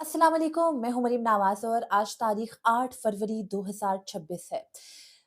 अस्सलाम वालेकुम, मैं हूं मरीम नवाज और आज तारीख 8 फरवरी 2026 है।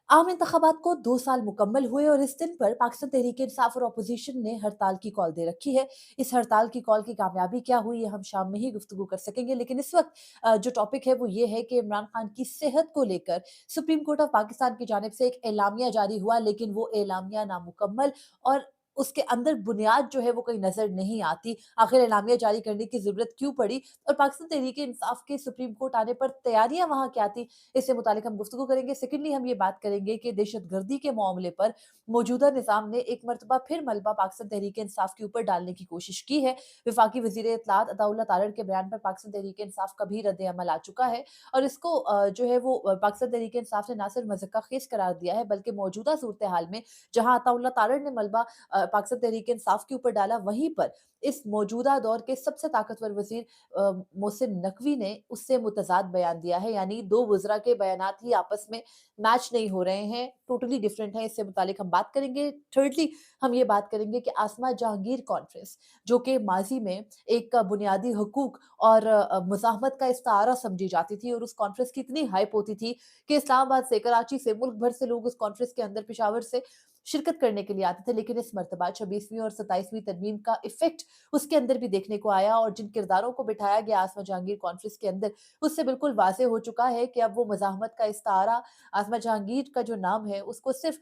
आम इंतखाबात को 2 साल मुकम्मल हुए और इस दिन पर पाकिस्तान तहरीक इंसाफ और अपोजिशन ने हड़ताल की कॉल दे रखी है। इस हड़ताल की कॉल की कामयाबी क्या हुई ये हम शाम में ही गुफ्तगू कर सकेंगे, लेकिन इस वक्त जो टॉपिक है वो ये है कि इमरान खान की सेहत को लेकर सुप्रीम कोर्ट ऑफ पाकिस्तान की जानिब से एक एलामिया जारी हुआ, लेकिन वो एलामिया नामुकम्मल और उसके अंदर बुनियाद जो है वो कहीं नजर नहीं आती। आखिर एलामिया जारी करने की जरूरत क्यों पड़ी और पाकिस्तान तहरीक इंसाफ के सुप्रीम कोर्ट आने पर तैयारियां वहां क्या थी, इससे मुतालिक हम गुफ्तगू करेंगे। सेकेंडली हम ये बात करेंगे कि दहशतगर्दी के मामले पर मौजूदा निज़ाम ने एक मरतबा फिर मलबा पाकिस्तान तहरीक इंसाफ के ऊपर डालने की कोशिश की है। विफाकी वजीर इत्तलात अताउल्लाह तारड़ के बयान पर पाकिस्तान तहरीक इंसाफ का भी रद्द अमल आ चुका है और इसको जो है वो पाकिस्तान तहरीक इंसाफ ने ना सिर्फ मज़क्का खेज करार दिया है, बल्कि मौजूदा सूरत हाल में जहां अताउल्लाह तारड़ ने मलबा पाकिस्तान तहरीक इंसाफ के ऊपर डाला, वहीं पर इस मौजूदा दौर के सबसे ताकतवर वजीर मोहसिन नकवी ने उससे मुतज़ाद बयान दिया है। यानी दो वज़रा के बयानात ही आपस में मैच नहीं हो रहे हैं, टोटली डिफरेंट है। इससे मुतालिक हम बात करेंगे। थर्डली हम ये बात करेंगे कि आसमा जहांगीर कॉन्फ्रेंस, जो कि माजी में एक बुनियादी हकूक और मुज़ाहमत का इस्तारा समझी जाती थी और उस कॉन्फ्रेंस की इतनी हाइप होती थी कि इस्लामाबाद से, कराची से, मुल्क भर से लोग उस कॉन्फ्रेंस के अंदर, पेशावर से शिरकत करने के लिए आते थे। लेकिन इस मरतबा 26वीं और 27वीं तरमीम का इफेक्ट उसके अंदर भी देखने को आया और जिन किरदारों को बिठाया गया आसमा जहांगीर कॉन्फ्रेंस के अंदर, उससे बिल्कुल वाज़ेह हो चुका है कि अब वो मज़ाहमत का इस्तारा, आसमा जहांगीर का जो नाम है उसको सिर्फ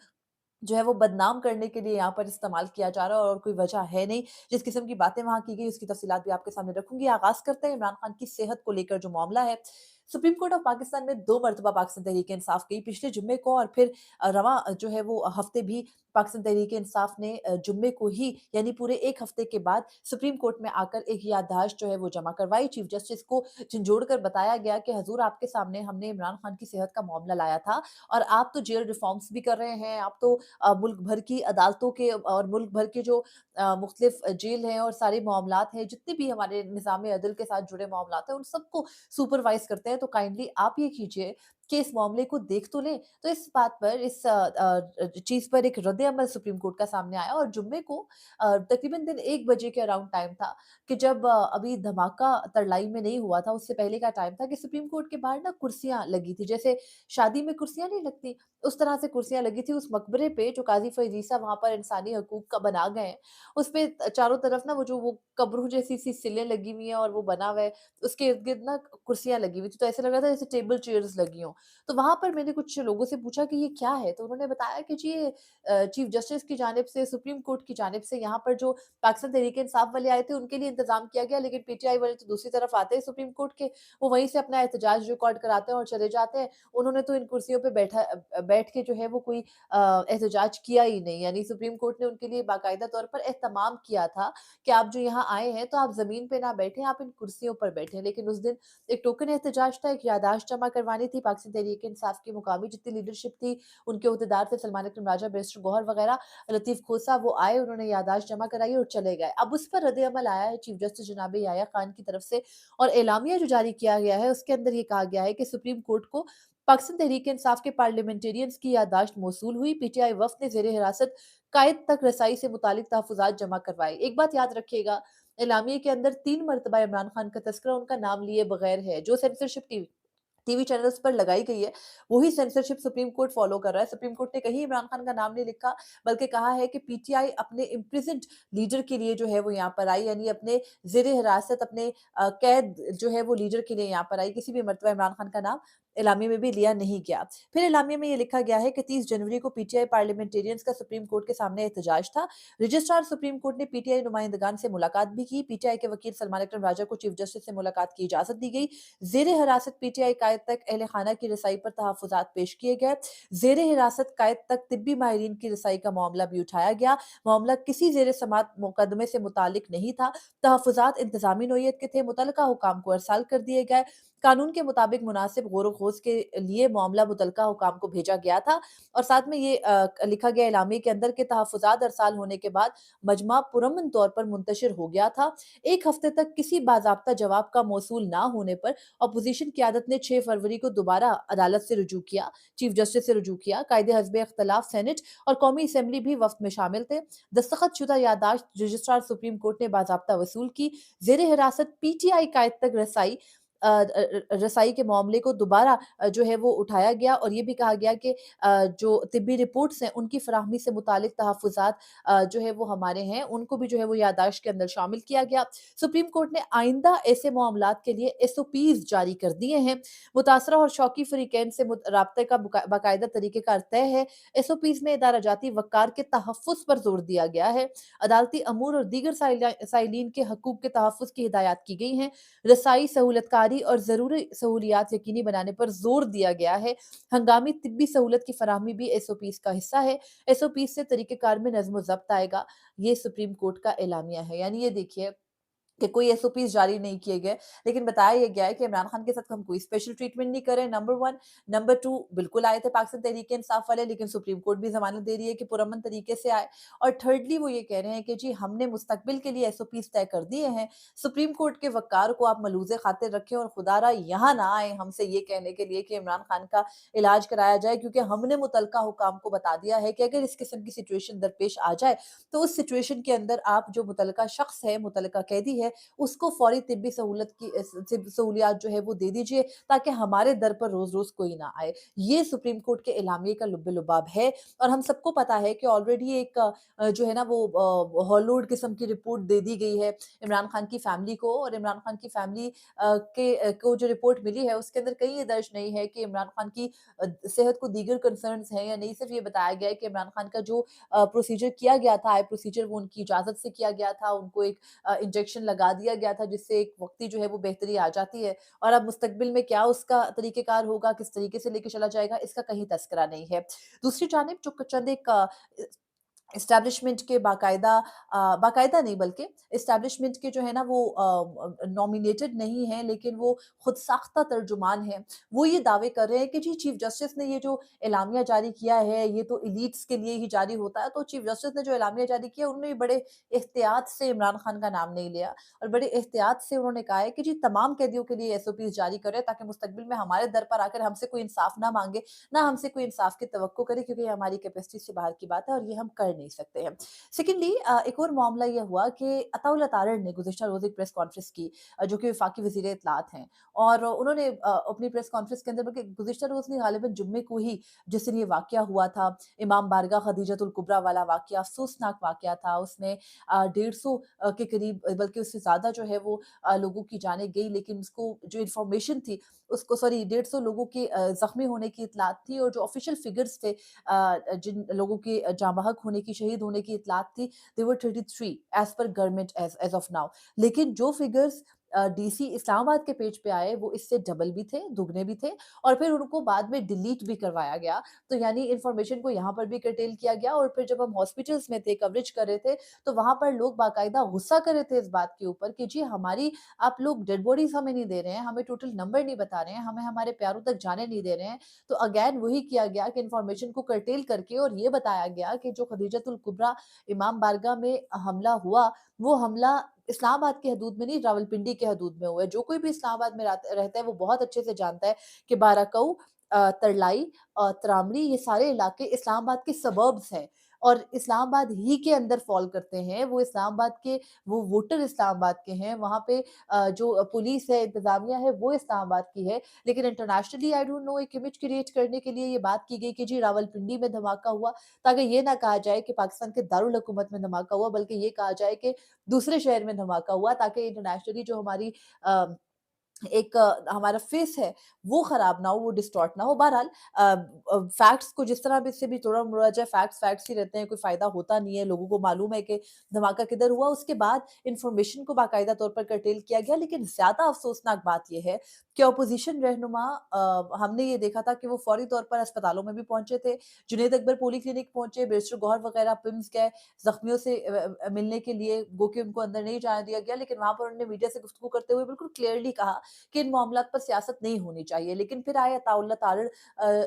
जो है वो बदनाम करने के लिए यहाँ पर इस्तेमाल किया जा रहा है और कोई वजह है नहीं। जिस किस्म की बातें वहाँ की गई उसकी तफसीलात भी आपके सामने रखूँगी। आगाज़ करते हैं इमरान खान की सेहत को लेकर जो मामला है। सुप्रीम कोर्ट ऑफ पाकिस्तान में 2 मरतबा पाकिस्तान तहरीक इंसाफ गई, पिछले जुम्मे को और फिर रवाँ जो है वो हफ्ते भी पाकिस्तान तहरीक इंसाफ ने जुम्मे को ही, यानी पूरे 1 हफ्ते के बाद सुप्रीम कोर्ट में आकर एक याददाश्त जो है वो जमा करवाई। चीफ जस्टिस को झंझोड़ कर बताया गया कि हज़ूर, आपके सामने हमने इमरान खान की सेहत का मामला लाया था और आप तो जेल रिफॉर्म्स भी कर रहे हैं, आप तो मुल्क भर की अदालतों के और मुल्क भर के जो मुख्तलिफ जेल हैं और सारे मामलात हैं, जितने भी हमारे निज़ाम अदल के साथ जुड़े मामलात हैं, उन सबको सुपरवाइज़ करते हैं। तो काइंडली आप ये कीजिए कि इस मामले को देख तो लें। तो इस बात पर, इस चीज़ पर एक रद्द-ए-अमल सुप्रीम कोर्ट का सामने आया और जुम्मे को तकरीबन दिन 1 बजे के अराउंड टाइम था कि जब अभी धमाका तड़लाई में नहीं हुआ था, उससे पहले का टाइम था कि सुप्रीम कोर्ट के बाहर ना कुर्सियाँ लगी थी। जैसे शादी में कुर्सियाँ नहीं लगती, उस तरह से कुर्सियाँ लगी थी उस मकबरे पे जो काज़ी फ़ैज़ ईसा वहाँ पर इंसानी हकूक का बना गए हैं। उसपे चारों तरफ ना वो कब्रों जैसी सी सिलें लगी हुई हैं और वो बना हुआ है। उसके इर्द-गिर्द ना कुर्सियाँ लगी हुई थी, तो ऐसा लग रहा था जैसे टेबल चेयर्स लगी हों। तो वहाँ पर मैंने कुछ लोगों से पूछा कि ये क्या है? तो उन्होंने बताया कि जी ये चीफ जस्टिस की जानिब से, सुप्रीम कोर्ट की जानिब से यहाँ पर जो पाकिस्तान तहरीक-ए-इंसाफ वाले आए थे उनके लिए इंतज़ाम किया गया, लेकिन पीटीआई वाले तो दूसरी तरफ आते हैं सुप्रीम कोर्ट के, वो वहीं से अपना एहतजाज रिकॉर्ड कराते हैं और चले जाते हैं। उन्होंने तो इन कुर्सियों पे बैठ के जो है वो कोई एहतजाज किया ही नहीं। यानी सुप्रीम कोर्ट ने उनके लिए बाकायदा तौर पर एहतमाम किया था कि आप जो यहाँ आए हैं तो आप ज़मीन पे ना बैठें, आप इन कुर्सियों पर बैठें। लेकिन उस दिन एक टोकन एहतजाज था, एक याददाश्त जमा करवानी थी पाकिस्तान तहरीक-ए-इंसाफ की मुकामी जितनी लीडरशिप थी, उनके अहदेदार थे सलमान अकरम राजा, बैरिस्टर गौहर वगैरह, लतीफ़ खोसा, वो आए, उन्होंने याददाश्त जमा कराई और चले गए। अब उस पर रद्द-ए-अमल आया है चीफ जस्टिस जनाब याह्या खान की तरफ से और एलामिया जो जारी किया गया है उसके अंदर ये कहा गया है कि सुप्रीम कोर्ट को पाकिस्तान तहरीक इंसाफ के पार्लियामेंटेरियंस की याददाश्त मौसूल हुई। पीटीआई वफ़द ने ज़ेर हिरासत कायद तक रसाई से मुतालिक तहफ़्फ़ुज़ात जमा करवाए। एक बात याद रखिएगा, एलामिया के अंदर 3 मरतबा इमरान खान का तज़किरा उनका नाम लिए बगैर है। जो सेंसरशिप टीवी चैनल्स पर लगाई गई है, वही सेंसरशिप सुप्रीम कोर्ट फ़ॉलो कर रहा है। सुप्रीम कोर्ट ने कहीं इमरान खान का नाम नहीं लिखा, बल्कि कहा है कि पीटीआई अपने इम्प्रिज़न्ड लीडर के लिए जो है वो यहाँ पर आई, यानी अपने ज़ेर हिरासत, अपने कैद जो है वो लीडर के लिए यहाँ पर आई। किसी भी मर्तबा इमरान खान का नाम एलामिया में भी लिया नहीं गया। फिर एलामिया में ये लिखा गया है कि 30 जनवरी को पीटीआई पार्लियामेंटेरियंस का सुप्रीम कोर्ट के सामने एहतजाज था। रजिस्ट्रार सुप्रीम कोर्ट ने पीटीआई नुमाइंदगान से मुलाकात भी की। पीटीआई के वकील सलमान अकरम राजा को चीफ जस्टिस से मुलाकात की इजाज़त दी गई। ज़ेर हिरासत पीटीआई कायद तक अहल खाना की रसाई पर तहफ़्फ़ुज़ात पेश किए गए। ज़ेर हिरासत कायद तक तिब्बी माहिरीन की रसाई का मामला भी उठाया गया। मामला किसी ज़ेर समाअत मुकदमे से मुताल्लिक नहीं था। तहफ़्फ़ुज़ात इंतज़ामी नौइयत के थे। मुतल्लका हुकाम को अरसाल कर दिए गए। कानून के मुताबिक मुनासिब गौर-व-ख़ोज़ के लिए मामला मुतल्लका हुकाम को भेजा गया था और साथ में ये लिखा गया एलामिया के अंदर के तहफ़्फ़ुज़ात अरसाल होने के बाद मजमा पुरअमन तौर पर मुंतशिर हो गया था। 1 हफ्ते तक किसी बाज़ाब्ता जवाब का मौसूल ना होने पर अपोज़िशन क़यादत ने 6 फरवरी को दोबारा अदालत से रुजू किया, चीफ जस्टिस से रुजू किया। कायदे हस्बे इख्तिलाफ सेनेट और कौमी असेंबली भी वफ़्त में शामिल थे। दस्तखत शुदा याददाश्त रजिस्ट्रार सुप्रीम कोर्ट ने बाज़ाब्ता वसूल की। ज़ेर हिरासत पीटीआई कायद तक रसाई रसाई के मामले को दोबारा जो है वो उठाया गया और ये भी कहा गया कि जो तिब्बी रिपोर्ट्स हैं उनकी फ़राहमी से मुतालिक तहफ़्फ़ुज़ात जो है वो हमारे हैं, उनको भी जो है वो याददाश्त के अंदर शामिल किया गया। सुप्रीम कोर्ट ने आइंदा ऐसे मामलात के लिए एसओपीज़ जारी कर दिए हैं। मुतासरा और शौकी फ़रीक़ैन से राब्ते का बाकायदा तरीक़ेकार तय है। एसओपीज़ में इदारा-जाती वक़ार के तहफ़्फ़ुज़ पर ज़ोर दिया गया है। अदालती अमूर और दीगर साइलीन के हकूक़ के तहफ़्फ़ुज़ की हिदायत की गई हैं। रसाई, सहूलतकारी और ज़रूरी सहूलियात यकीनी बनाने पर ज़ोर दिया गया है। हंगामी तिब्बी सहूलत की फ़राहमी भी एसओपीज़ का हिस्सा है। एसओपीज़ से तरीक़ेकार में नज़्म व ज़ब्त आएगा। ये सुप्रीम कोर्ट का एलामिया है। यानी ये देखिए कि कोई एसओपीज़ जारी नहीं किए गए, लेकिन बताया ये गया है कि इमरान खान के साथ हम कोई स्पेशल ट्रीटमेंट नहीं कर रहे, नंबर 1। नंबर 2, बिल्कुल आए थे पाकिस्तान तहरीक-ए-इंसाफ वाले, लेकिन सुप्रीम कोर्ट भी ज़मानत दे रही है कि पुरअमन तरीके से आए। और थर्डली वो ये कह रहे हैं कि जी हमने मुस्तकबिल के लिए एसओपीज़ तय कर दिए हैं, सुप्रीम कोर्ट के वक़्कार को आप मलूज़े खातिर रखें और खुदारा यहाँ ना आए हमसे ये कहने के लिए कि इमरान खान का इलाज कराया जाए, क्योंकि हमने मुतल्लका हुकाम को बता दिया है कि अगर इस किस्म की सिचुएशन दरपेश आ जाए, तो उस सिचुएशन के अंदर आप जो मुतल्लका शख्स है, मुतल्लका कैदी है, उसको फ़ौरी तिब्बी सहूलत की सहूलियात जो है वो दे दीजिए, ताकि हमारे दर पर रोज़-रोज़ कोई ना आए। ये सुप्रीम कोर्ट के एलामिये का लुब्बे-लुबाब है और हम सबको पता है कि ऑलरेडी एक जो है ना वो हॉलोड किस्म की रिपोर्ट दे दी गई है इमरान खान की फैमिली को, और इमरान खान की फैमिली को जो रिपोर्ट मिली है उसके अंदर कहीं ये दर्ज नहीं है कि इमरान खान की सेहत को दीगर कंसर्न्स हैं या नहीं। सिर्फ़ ये बताया गया है कि इमरान खान का जो प्रोसीजर किया गया था, आई प्रोसीजर, वो उनकी इजाज़त से किया गया था। उनको एक इंजेक्शन लगा दिया गया था जिससे एक वक़्ती जो है वो बेहतरी आ जाती है, और अब मुस्तकबिल में क्या उसका तरीक़ेकार होगा, किस तरीके से लेके चला जाएगा, इसका कहीं तज़किरा नहीं है। दूसरी जानिब जो चंद एक एस्टैब्लिशमेंट के बाकायदा नहीं, बल्कि एस्टैब्लिशमेंट के जो है ना वो नॉमिनेटेड नहीं हैं, लेकिन वो खुद साख्ता तर्जुमान हैं। वो ये दावे कर रहे हैं कि जी चीफ जस्टिस ने ये जो एलामिया जारी किया है, ये तो एलीट्स के लिए ही जारी होता है। तो चीफ जस्टिस ने जो एलामिया जारी किया, उन्होंने बड़े एहतियात से इमरान खान का नाम नहीं लिया और बड़े एहतियात से उन्होंने कहा है कि जी तमाम कैदियों के लिए एसओपीज़ जारी करें, ताकि मुस्तकबिल में हमारे दर पर आकर हमसे कोई इंसाफ ना माँगे, ना हमसे कोई इंसाफ की तवक्को करे, क्योंकि ये हमारी कैपेसिटी से बाहर की बात है और ये हम कर नहीं सकते हैं। सेकंडली एक और मामला ये हुआ कि अताउल्लाह तारड़ ने गुज़िश्ता रोज़ एक प्रेस कॉन्फ्रेंस की, जो कि वफ़ाकी वज़ीर इत्तलात हैं, और उन्होंने अपनी प्रेस कॉन्फ्रेंस के अंदर, बल्कि गुज़िश्ता रोज़ नहीं, ग़ालिबन जुम्मे को ही, जिस दिन ये वाक़या हुआ था, इमाम बारगाह खदीजतुल कुबरा वाला वाक़या, अफ़सोसनाक वाक़या था। उसमें 150 के करीब, बल्कि उससे ज़्यादा जो है वो लोगों की जानें गई, लेकिन उसको जो इन्फॉर्मेशन थी उसको, सॉरी, 150 लोगों के ज़ख्मी होने की इत्तलात थी, और जो ऑफ़िशियल फ़िगर्स थे जिन लोगों के जाँ बहक होने की, शहीद होने की इत्तलात थी, दे वर 33 as per government as of now. लेकिन जो फ़िगर्स डीसी इस्लामाबाद के पेज पे आए, वो इससे डबल भी थे, दुगने भी थे, और फिर उनको बाद में डिलीट भी करवाया गया। तो यानी इन्फॉर्मेशन को यहाँ पर भी कर्टेल किया गया, और फिर जब हम हॉस्पिटल्स में थे, कवरेज कर रहे थे, तो वहाँ पर लोग बाकायदा गुस्सा कर रहे थे इस बात के ऊपर कि जी हमारी, आप लोग डेड बॉडीज़ हमें नहीं दे रहे हैं, हमें टोटल नंबर नहीं बता रहे हैं, हमें हमारे प्यारों तक जाने नहीं दे रहे हैं। तो अगेन वही किया गया कि इन्फॉर्मेशन को कर्टेल करके, और ये बताया गया कि जो खदीजतुल कुबरा इमाम बारगाह में हमला हुआ, वो हमला इस्लामाबाद की हदूद में नहीं, रावलपिंडी की हदूद में हुआ है। जो कोई भी इस्लामाबाद में रहता है, वो बहुत अच्छे से जानता है कि बाराकऊ, तरलाई, तरामड़ी, ये सारे इलाके इस्लामाबाद के सबर्ब्स हैं, और इस्लामाबाद ही के अंदर फ़ॉल करते हैं। वो इस्लामाबाद के, वो वोटर इस्लामाबाद के हैं, वहाँ पे जो पुलिस है, इंतज़ामिया है, वो इस्लामाबाद की है। लेकिन इंटरनेशनली आई डोंट नो, एक इमेज क्रिएट करने के लिए ये बात की गई कि जी रावलपिंडी में धमाका हुआ, ताकि ये ना कहा जाए कि पाकिस्तान के दारुल हुकूमत में धमाका हुआ, बल्कि ये कहा जाए कि दूसरे शहर में धमाका हुआ, ताकि इंटरनेशनली जो हमारी अ एक हमारा फेस है, वो खराब ना हो, वो डिस्टॉर्ट ना हो। बहरहाल फैक्ट्स को जिस तरह भी से भी तोड़ा-मोड़ा जाए, फैक्ट्स फैक्ट्स ही रहते हैं, कोई फ़ायदा होता नहीं है। लोगों को मालूम है कि धमाका किधर हुआ। उसके बाद इन्फॉर्मेशन को बाकायदा तौर पर कर्टेल किया गया। लेकिन ज़्यादा अफ़सोसनाक बात ये है कि ऑपोज़िशन रहनुमा, हमने ये देखा था कि वो फ़ौरी तौर पर अस्पतालों में भी पहुँचे थे। जुनैद अकबर पोली क्लिनिक पहुँचे, बैरिस्टर गौहर वग़ैरह पिम्स गए ज़ख्मियों से मिलने के लिए, गो कि उनको अंदर नहीं जाने दिया गया। लेकिन वहाँ पर उन्होंने मीडिया से गुफ्तगू करते हुए बिल्कुल क्लियरली कहा कि इन मामलात पर सियासत नहीं होनी चाहिए। लेकिन फिर आए अताउल्लाह तारड़,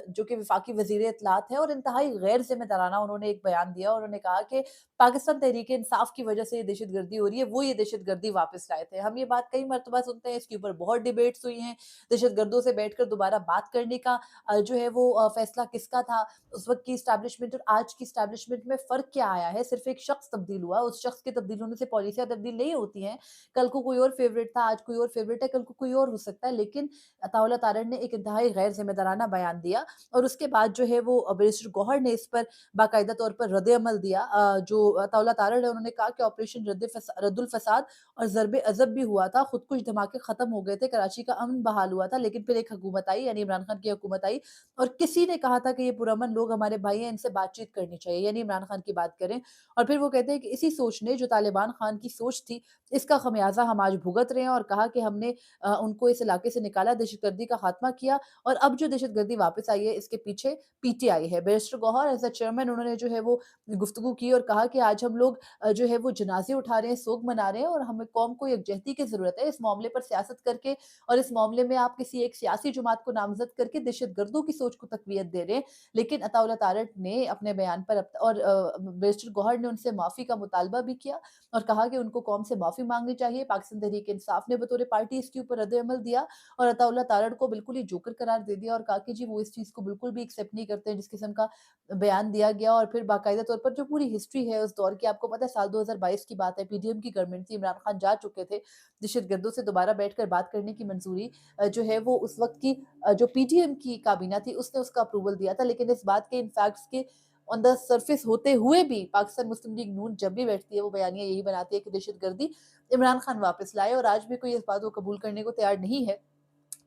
जो कि वफ़ाकी वज़ीर इत्तलात हैं, और इंतहाई गैर ज़िम्मेदाराना उन्होंने एक बयान दिया। उन्होंने कहा कि पाकिस्तान तहरीक-ए-इंसाफ की वजह से ये दहशतगर्दी हो रही है, वो ये दहशतगर्दी वापस लाए थे। हम ये बात कई मर्तबा सुनते हैं, इसके ऊपर बहुत डिबेट्स हुई हैं। दहशतगर्दों से बैठकर दोबारा बात करने का जो है वो फ़ैसला किसका था? उस वक़्त की एस्टैब्लिशमेंट और आज की एस्टैब्लिशमेंट में फ़र्क क्या आया है? सिर्फ़ एक शख्स तब्दील हुआ, उस शख्स के तब्दील होने से पॉलिसियाँ तब्दील नहीं होती हैं। कल को कोई और फ़ेवरेट था, आज कोई और फ़ेवरेट है, कल को कोई कोई और हो सकता है, लेकिन अताउल्लाह तारड़ ने एक इंतहाई गैर ज़िम्मेदाराना बयान दिया और उसके बाद जो है वो बैरिस्टर गौहर ने इस पर बाकायदा तौर पर रद्द-ए-अमल दिया। जो अताउल्लाह तारड़ है उन्होंने कहा कि ऑपरेशन रद्दुल फ़साद और ज़रब-ए-अज़ब भी हुआ था, खुदकुश धमाके ख़त्म हो गए थे, कराची का अमन बहाल हुआ था, लेकिन फिर एक हुकूमत आई, यानी इमरान खान की हुकूमत आई और किसी ने कहा था कि ये पुरअमन लोग हमारे भाई हैं, इनसे बातचीत करनी चाहिए, यानी इमरान खान की बात करें। और फिर वो कहते हैं कि इसी सोच ने, जो तालिबान खान की सोच थी, इसका खमियाज़ा हम आज भुगत रहे हैं, और कहा कि हमने उनको इस इलाके से निकाला, दहशतगर्दी का खात्मा किया और अब जो दहशतगर्दी वापस आई है, इसके पीछे पीटीआई है। Barrister Gohar as a chairman उन्होंने जो है वो गुफ्तगू की और कहा कि आज हम लोग जो है वो जनाज़े उठा रहे हैं, सोग मना रहे हैं और हमें कौम को यकजहती की ज़रूरत है। इस मामले पर सियासत करके और इस मामले में आप किसी एक सियासी जमात को नामज़द करके दहशतगर्दों की सोच को तक़वियत दे रहे हैं। लेकिन अताउल्लाह तारड़ ने अपने बयान पर बैरिस्टर गौहर ने उनसे माफ़ी का मुतालबा भी किया और कहा कि उनको कौम से माफ़ी माँगनी चाहिए। पाकिस्तान तहरीक-ए-इंसाफ ने बतौर पार्टी इसके ऊपर रद्द-ए-अमल दिया और अताउल्लाह तारड़ को बिल्कुल ही जोकर करार दे दिया और कहा कि जी वो इस चीज़ को बिल्कुल भी एक्सेप्ट नहीं करते हैं जिस किस्म का बयान दिया गया। और फिर बाकायदा तौर पर जो पूरी हिस्ट्री है उस दौर की, आपको पता है साल 2022 की बात है, पीडीएम की गवर्नमेंट थी, इमरान खान जा चुके थे। दहशतगर्दों से दोबारा बैठकर बात करने की मंजूरी जो है वो उस वक़्त की जो पीटीएम की काबीना थी उसने उसका अप्रूवल दिया था। लेकिन इस बात के इन फैक्ट्स के ऑन द सरफेस होते हुए भी पाकिस्तान मुस्लिम लीग नून जब भी बैठती है वो बयानिया यही बनाती है कि दहशतगर्दी इमरान खान वापस लाए, और आज भी कोई इस बात को कबूल करने को तैयार नहीं है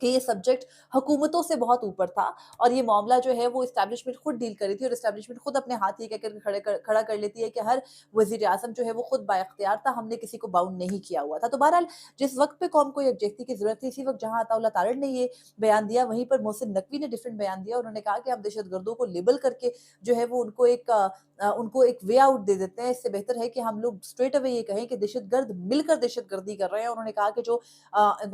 कि ये सब्जेक्ट हुकूमतों से बहुत ऊपर था और ये मामला जो है वो एस्टैब्लिशमेंट खुद डील कर रही थी और एस्टैब्लिशमेंट खुद अपने हाथ ये कहकर खड़ा कर लेती है कि हर वज़ीर आज़म जो है वो खुद बाइख्तियार था, हमने किसी को बाउंड नहीं किया हुआ था। तो बहरहाल जिस वक़्त पे कौम को यकजहती की ज़रूरत थी, इसी वक़्त जहाँ अताउल्लाह तारड़ ने ये बयान दिया, वहीं पर मोहसिन नकवी ने डिफरेंट बयान दिया। उन्होंने कहा कि हम दहशतगर्दों को लेबल करके जो है वो उनको एक वे आउट दे देते हैं। इससे बेहतर है कि हम लोग स्ट्रेट अवे ये कहें कि दहशतगर्द मिलकर दहशतगर्दी कर रहे हैं। उन्होंने कहा कि जो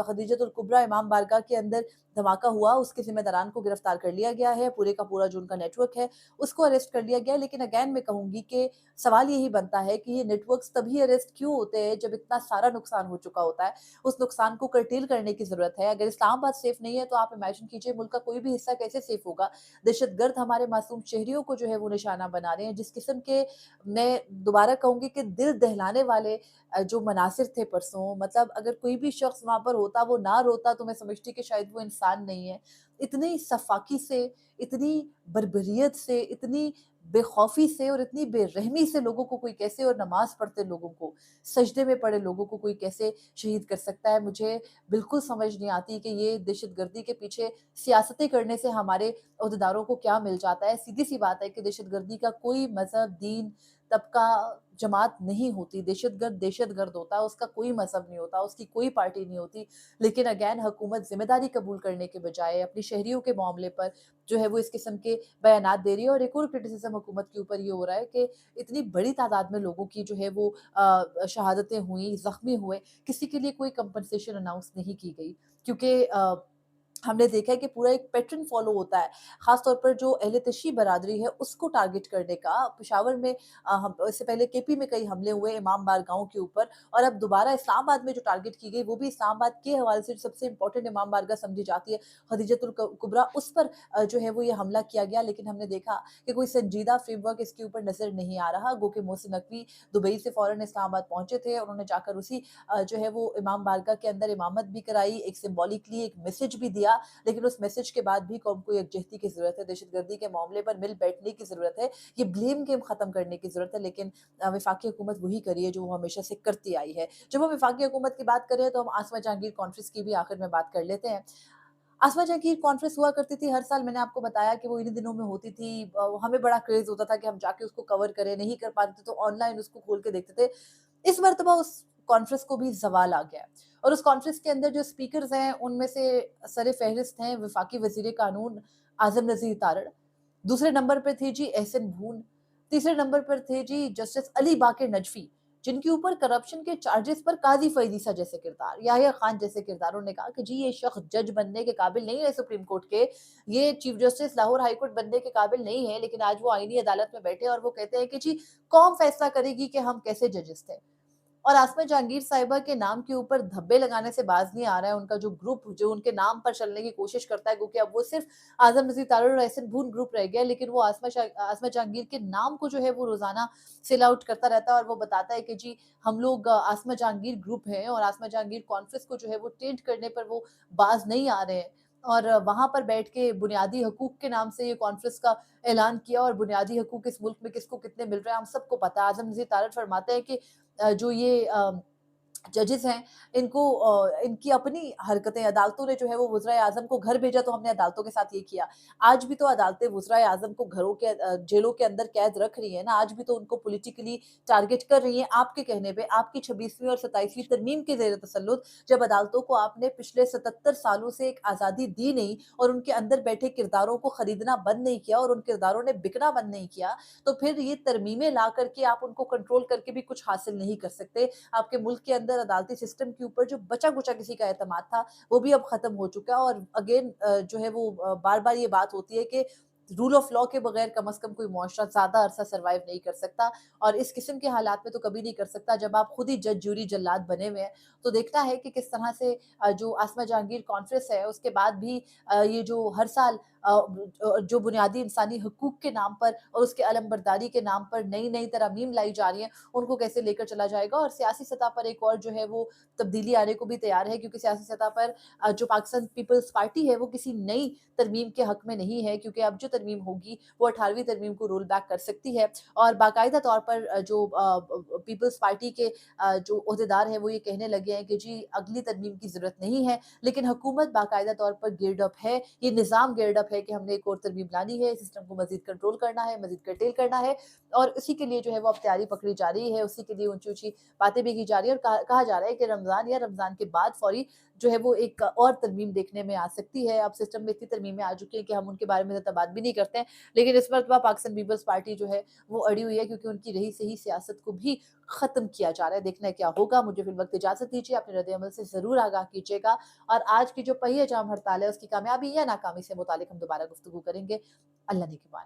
खदीजतुल कुबरा इमाम बारगाह के अंदर धमाका हुआ, उसके ज़िम्मेदारान को गिरफ्तार कर लिया गया है, पूरे का पूरा जो उनका नेटवर्क है, उसको अरेस्ट कर लिया गया है। लेकिन अगेन मैं कहूँगी कि सवाल यही बनता है कि ये नेटवर्क्स तभी अरेस्ट क्यों होते हैं जब इतना सारा नुकसान हो चुका होता है। उस नुकसान को कर्टेल करने की ज़रूरत है। अगर इस्लामाबाद सेफ नहीं है तो आप इमेजिन कीजिए मुल्क का कोई भी हिस्सा कैसे सेफ होगा। दहशतगर्द हमारे मासूम शहरियों को जो है वो निशाना बना रहे हैं, जिस किस्म के, मैं दोबारा कहूँगी कि दिल दहलाने वाले जो मनासिर थे परसों, मतलब अगर कोई भी शख्स वहाँ पर होता, वो ना रोता, तो मैं समझती कि शायद वो इंसान नहीं है। इतनी सफाकी से, इतनी बर्बरियत से, इतनी बेखौफी से और इतनी बेरहमी से लोगों को कोई कैसे, और नमाज़ पढ़ते लोगों को, सजदे में पड़े लोगों को कोई कैसे शहीद कर सकता है? मुझे बिल्कुल समझ नहीं आती कि ये दहशतगर्दी के पीछे सियासतें करने से हमारे ओहदेदारों को क्या मिल जाता है। सीधी-सी बात है कि दहशतगर्दी का कोई मज़हब, दीन, तबका, जमात नहीं होती। दहशतगर्द दहशतगर्द होता है, उसका कोई मज़हब नहीं होता, उसकी कोई पार्टी नहीं होती। लेकिन अगेन हुकूमत ज़िम्मेदारी कबूल करने के बजाय अपनी शहरियों के मामले पर जो है वो इस किस्म के बयानात दे रही है। और एक और क्रिटिसिज़्म हुकूमत के ऊपर ये हो रहा है कि इतनी बड़ी तादाद में लोगों की जो है वो शहादतें हुई, ज़ख्मी हुए, किसी के लिए कोई कंपनसेशन अनाउंस नहीं की गई। क्योंकि हमने देखा है कि पूरा एक पैटर्न फ़ॉलो होता है, ख़ास तौर पर जो अहले तशी बरादरी है, उसको टारगेट करने का। पेशावर में हम इससे पहले केपी में कई हमले हुए इमाम बारगाहों के ऊपर, और अब दोबारा इस्लामाबाद में जो टारगेट की गई, वो भी इस्लामाबाद के हवाले से जो सबसे इम्पोर्टेंट इमाम बारगाह समझी जाती है, खदीजतुल कुबरा, उस पर जो है वो ये हमला किया गया। लेकिन हमने देखा कि कोई संजीदा फ्रेमवर्क इसके ऊपर नज़र नहीं आ रहा। गो के मोहसिन नकवी दुबई से फ़ौरन इस्लामाबाद पहुँचे थे, उन्होंने जाकर उसी जो है वो इमाम बारगाह के अंदर इमामत भी कराई, एक सिम्बॉलिकली एक मैसेज भी दिया। लेकिन उस मैसेज के बाद भी कौम को यकजहती की ज़रूरत है, दहशतगर्दी के मामले पर मिल बैठने की ज़रूरत है, ये ब्लेम गेम ख़त्म करने की ज़रूरत है। लेकिन वफ़ाक़ी हुकूमत वही कर रही है जो वो हमेशा से करती आई है। जब हम वफ़ाक़ी हुकूमत की बात कर रहे हैं तो हम आसमा जहांगीर कॉन्फ्रेंस की भी आखिर में बात कर लेते हैं। आसमा जहांगीर कॉन्फ्रेंस हुआ करती थी हर साल, मैंने आपको बताया कि वो इन्हीं दिनों में होती थी। हमें बड़ा क्रेज़ होता था कि हम जाके उसको कवर करें, नहीं कर पाते थे तो ऑनलाइन उसको खोल के देखते थे। इस मर्तबा उस कॉन्फ्रेंस को भी ज़वाल आ गया है और उस कॉन्फ्रेंस के अंदर जो स्पीकर्स हैं, उनमें से सर-ए-फ़हरिस्त हैं वफ़ाक़ी वज़ीर कानून आज़म नज़ीर तारड़, दूसरे नंबर पे थे जी एहसन भून, तीसरे नंबर पर थे जी जस्टिस अली बाक़िर नजफ़ी, जिनके ऊपर करप्शन के चार्जेस पर काज़ी फ़ैज़ ईसा जैसे किरदार, याहिया खान जैसे किरदारों ने कहा कि जी ये शख्स जज बनने के काबिल नहीं है सुप्रीम कोर्ट के, ये chief justice Lahore high court बनने के काबिल नहीं है, लेकिन आज वो आईनी अदालत में बैठे और वो कहते हैं कि जी कौम फ़ैसला करेगी कि हम कैसे जजेस थे। और आसमा जहांगीर साहिबा के नाम के ऊपर धब्बे लगाने से बाज नहीं आ रहा है। उनका जो ग्रुप जो उनके नाम पर चलने की कोशिश करता है, क्योंकि अब वो सिर्फ आजम नजीर तारड़ और एहसन भून ग्रुप रह गया है, लेकिन वो आसमा जहांगीर के नाम को जो है वो रोजाना सेल आउट करता रहता है और वो बताता है कि जी हम लोग आसमा जहांगीर ग्रुप हैं और आसमा जहांगीर कॉन्फ्रेंस को जो है वो टेंट करने पर वो बाज नहीं आ रहे हैं। और वहां पर बैठ के बुनियादी हकूक के नाम से ये कॉन्फ्रेंस का ऐलान किया, और बुनियादी हकूक इस मुल्क में किसको कितने मिल रहे हैं हम सबको पता है। आजम नजीर तारड़ फरमाते हैं कि जो ये जजेस हैं, इनकी अपनी हरकतें, अदालतों ने जो है वो वज़ीर आज़म को घर भेजा तो हमने अदालतों के साथ ये किया। आज भी तो अदालतें वज़ीर आज़म को घरों के जेलों के अंदर कैद रख रही है ना, आज भी तो उनको पॉलिटिकली टारगेट कर रही हैं आपके कहने पे। आपकी 26वीं और 27वीं तरमीम के ज़ेर तसल्लुत जब अदालतों को आपने पिछले 77 सालों से एक आज़ादी दी नहीं और उनके अंदर बैठे किरदारों को खरीदना बंद नहीं किया और उन किरदारों ने बिकना बंद नहीं किया, तो फिर ये तरमीमें ला करके आप उनको कंट्रोल करके भी कुछ हासिल नहीं कर सकते। आपके मुल्क के अंदर अदालती सिस्टम के ऊपर जो बचा-कुचा किसी का एतमाद था, वो भी अब खत्म हो चुका है। और अगेन जो है वो बार-बार ये बात होती है कि रूल ऑफ लॉ के बगैर कम से कम कोई मुआशरा ज़्यादा अरसा सर्वाइव नहीं कर सकता, और इस किस्म के हालात में तो कभी नहीं कर सकता जब आप खुद ही जज, जूरी, जल्लाद बने हुए हैं। तो देखना है कि किस तरह से जो आसमा जहांगीर कॉन्फ्रेंस है, उसके बाद भी ये जो हर साल जो बुनियादी इंसानी हकूक के नाम पर और उसके अलमबरदारी के नाम पर नई-नई तरमीम लाई जा रही हैं, उनको कैसे लेकर चला जाएगा। और सियासी सतह पर एक और जो है वो तब्दीली आने को भी तैयार है, क्योंकि सियासी सतह पर जो पाकिस्तान पीपल्स पार्टी है वो किसी नई तरमीम के हक में नहीं है, क्योंकि अब जो तरमीम होगी वो 18वीं तरमीम को रोल बैक कर सकती है। और बाकायदा तौर पर जो पीपल्स पार्टी के जो ओहदेदार हैं वो ये कहने लगे हैं कि जी अगली तरमीम की ज़रूरत नहीं है, लेकिन हुकूमत बाकायदा तौर पर गियर्ड अप है, ये निज़ाम गियर्ड अप है कि हमने एक और तरमीम लानी है, सिस्टम को मज़ीद कंट्रोल करना है, मज़ीद कर्टेल करना है। और उसी के लिए जो है वो अब तैयारी पकड़ी जा रही है, उसी के लिए ऊँची-ऊँची बातें भी की जा रही है, और कहा जा रहा है कि रमज़ान या रमज़ान के बाद फ़ौरी जो है वो एक और तरमीम देखने में आ सकती है। अब सिस्टम में इतनी तरमीमें आ चुकी हैं कि हम उनके बारे में ज़्यादा बात भी नहीं करते हैं। लेकिन इस मर्तबा पाकिस्तान पीपल्स पार्टी जो है वो अड़ी हुई है, क्योंकि उनकी रही-सही सियासत को भी ख़त्म किया जा रहा है। देखना है क्या होगा। मुझे फ़िलवक़्त इजाज़त दीजिए, अपने रद्द-ए-अमल से ज़रूर आगाह कीजिएगा, और आज की जो पहिए जाम हड़ताल है उसकी कामयाबी या नाकामी से मुतालिक हम दोबारा गुफ्तगू करेंगे। अल्लाह ने के बाद।